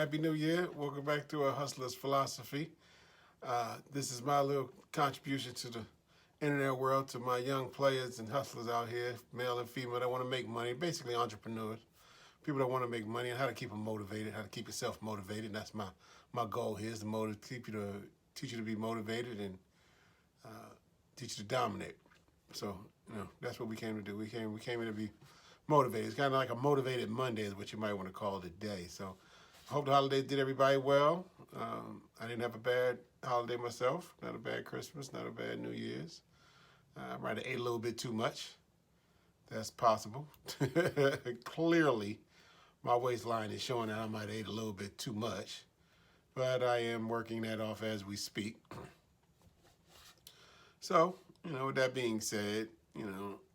Happy New Year. Welcome back to a Hustler's Philosophy. This is my little contribution to the internet world, to my young players and hustlers out here, male and female, that want to make money, basically entrepreneurs, people that want to make money, and how to keep them motivated, how to keep yourself motivated. That's my goal here, is to teach you to be motivated and uh, teach you to dominate. So, that's what we came to do. We came here to be motivated. It's kind of like a motivated Monday is what you might want to call it today. So I hope the holidays did everybody well. I didn't have a bad holiday myself. Not a bad Christmas, not a bad New Year's. I might have ate a little bit too much. That's possible. Clearly, my waistline is showing that I might have ate a little bit too much. But I am working that off as we speak. So, with that being said,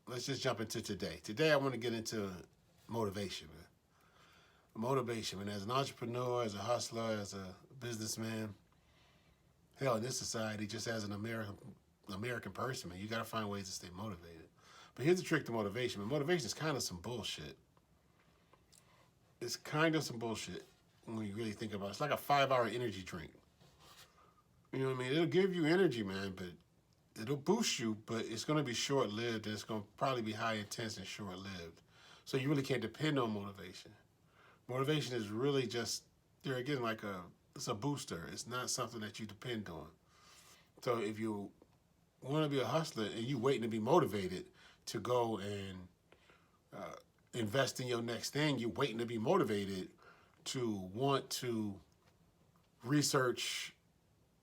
let's just jump into today. Today I want to get into motivation, man. Motivation, man. As an entrepreneur, as a hustler, as a businessman, hell, in this society, just as an American person, man, you got to find ways to stay motivated. But here's the trick to motivation, man. Motivation is kind of some bullshit. It's kind of some bullshit when you really think about it. It's like a 5-hour energy drink. You know what I mean? It'll give you energy, man, but it'll boost you, but it's going to be short-lived, and it's going to probably be high intense and short-lived. So you really can't depend on motivation. Motivation is really just, there again, it's a booster. It's not something that you depend on. So if you want to be a hustler and you waiting to be motivated to go and invest in your next thing, you're waiting to be motivated to want to research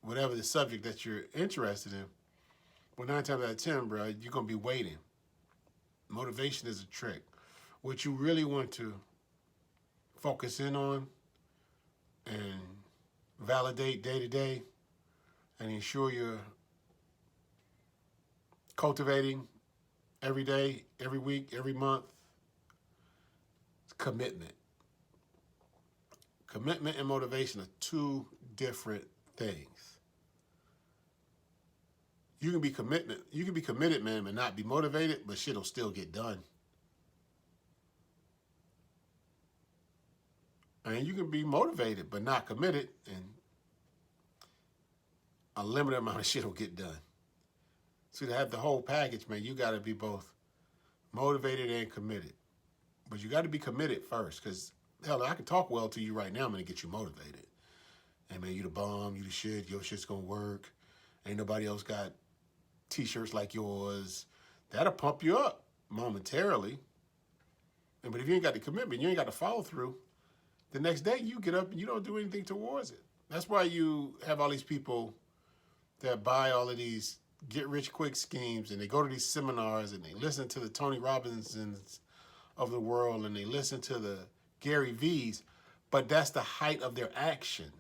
whatever the subject that you're interested in, well, 9 times out of 10, bro, you're going to be waiting. Motivation is a trick. What you really want to focus in on and validate day to day and ensure you're cultivating every day, every week, every month, is commitment. Commitment and motivation are two different things. You can be committed, man, but not be motivated, but shit'll still get done. And you can be motivated, but not committed, and a limited amount of shit will get done. So to have the whole package, man, you got to be both motivated and committed. But you got to be committed first, because, hell, I can talk well to you right now, I'm going to get you motivated. And, man, you the bomb, you the shit, your shit's going to work. Ain't nobody else got T-shirts like yours. That'll pump you up momentarily. But if you ain't got the commitment, you ain't got the follow through, the next day you get up and you don't do anything towards it. That's why you have all these people that buy all of these get-rich-quick schemes, and they go to these seminars and they listen to the Tony Robbinsons of the world and they listen to the Gary V's, but that's the height of their action.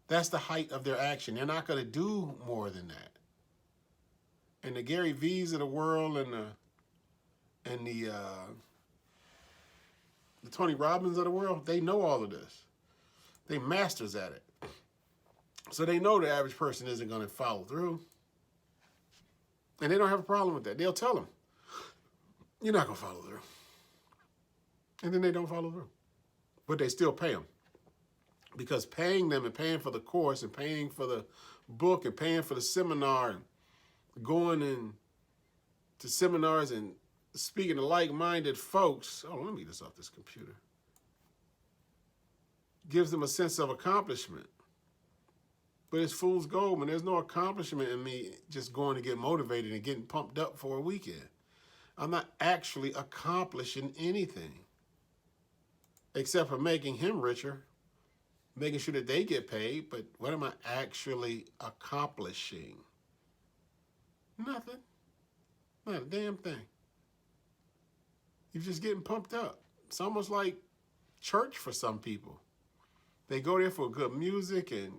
That's the height of their action. They're not going to do more than that. And the Gary V's of the world and the Tony Robbins of the world, they know all of this. They masters at it. So they know the average person isn't going to follow through. And they don't have a problem with that. They'll tell them, you're not going to follow through. And then they don't follow through. But they still pay them. Because paying them and paying for the course and paying for the book and paying for the seminar and going in to seminars and speaking to like-minded folks, let me get this off this computer, gives them a sense of accomplishment. But it's fool's gold, man. There's no accomplishment in me just going to get motivated and getting pumped up for a weekend. I'm not actually accomplishing anything except for making him richer, making sure that they get paid, but what am I actually accomplishing? Nothing. Not a damn thing. You're just getting pumped up. It's almost like church for some people. They go there for good music and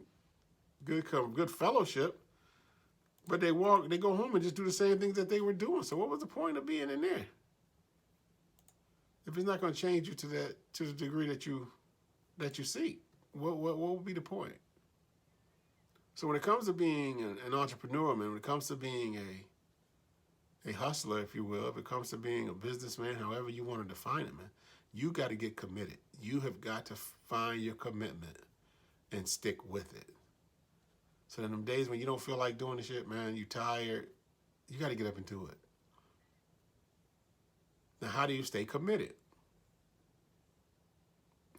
good fellowship, but they go home and just do the same things that they were doing. So what was the point of being in there? If it's not going to change you to the degree that you seek, what would be the point? So when it comes to being an entrepreneur, man, when it comes to being a hustler, if you will, if it comes to being a businessman, however you want to define it, man, You got to get committed. You have got to find your commitment and stick with it. So in them days when you don't feel like doing the shit, man, you tired, you got to get up and do it. Now, how do you stay committed?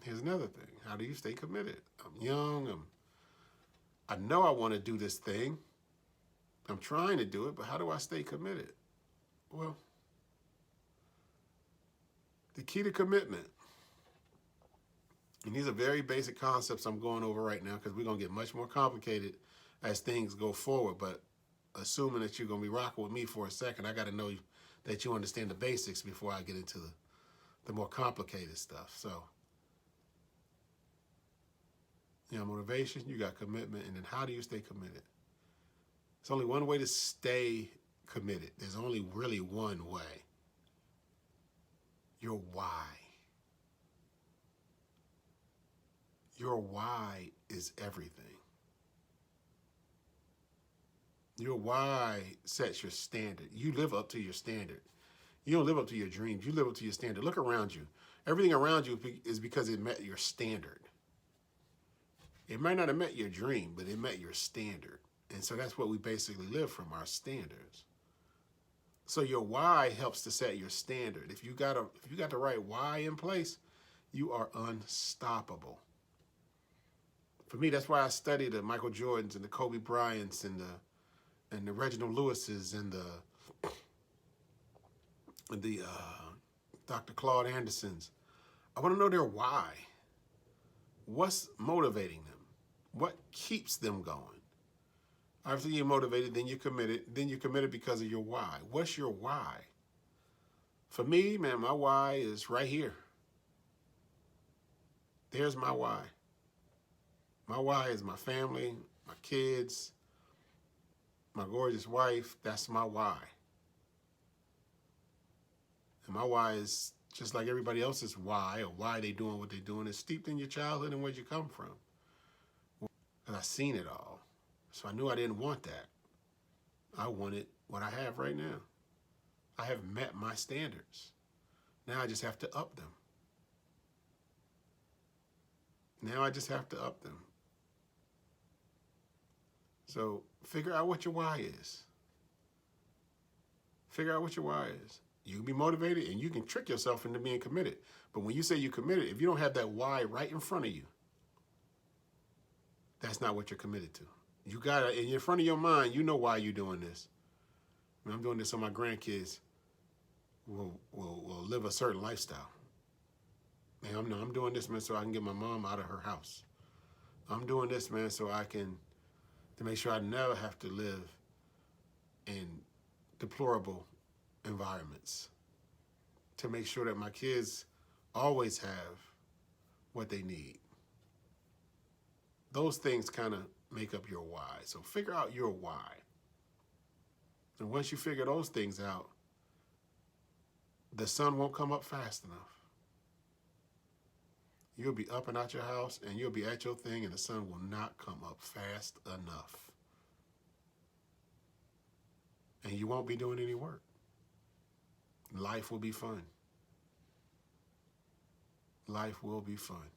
Here's another thing. How do you stay committed? I'm young. I know I want to do this thing. I'm trying to do it, but how do I stay committed? Well, the key to commitment, and these are very basic concepts I'm going over right now because we're going to get much more complicated as things go forward. But assuming that you're going to be rocking with me for a second, I got to know that you understand the basics before I get into the more complicated stuff. So, you know, motivation, you got commitment, and then how do you stay committed? There's only one way to stay committed. There's only really one way. Your why. Your why is everything. Your why sets your standard. You live up to your standard. You don't live up to your dreams. You live up to your standard. Look around you. Everything around you is because it met your standard. It might not have met your dream, but it met your standard. And so that's what we basically live from, our standards. So your why helps to set your standard. If you got the right why in place, you are unstoppable. For me, that's why I study the Michael Jordans and the Kobe Bryants and the Reginald Lewises and the Dr. Claude Andersons. I want to know their why. What's motivating them? What keeps them going? After you're motivated, then you're committed. Then you're committed because of your why. What's your why? For me, man, my why is right here. There's my why. My why is my family, my kids, my gorgeous wife. That's my why. And my why is just like everybody else's why, or why they doing what they're doing. It's steeped in your childhood and where you come from. Because I've seen it all. So I knew I didn't want that. I wanted what I have right now. I have met my standards. Now I just have to up them. Now I just have to up them. So figure out what your why is. Figure out what your why is. You can be motivated and you can trick yourself into being committed. But when you say you're committed, if you don't have that why right in front of you, that's not what you're committed to. You got it in front of your mind, you know why you're doing this. I mean, I'm doing this so my grandkids will live a certain lifestyle. Man, I'm doing this, man, so I can get my mom out of her house. I'm doing this, man, so to make sure I never have to live in deplorable environments. To make sure that my kids always have what they need. Those things kind of make up your why. So figure out your why. And once you figure those things out, the sun won't come up fast enough. You'll be up and out your house and you'll be at your thing and the sun will not come up fast enough. And you won't be doing any work. Life will be fun. Life will be fun.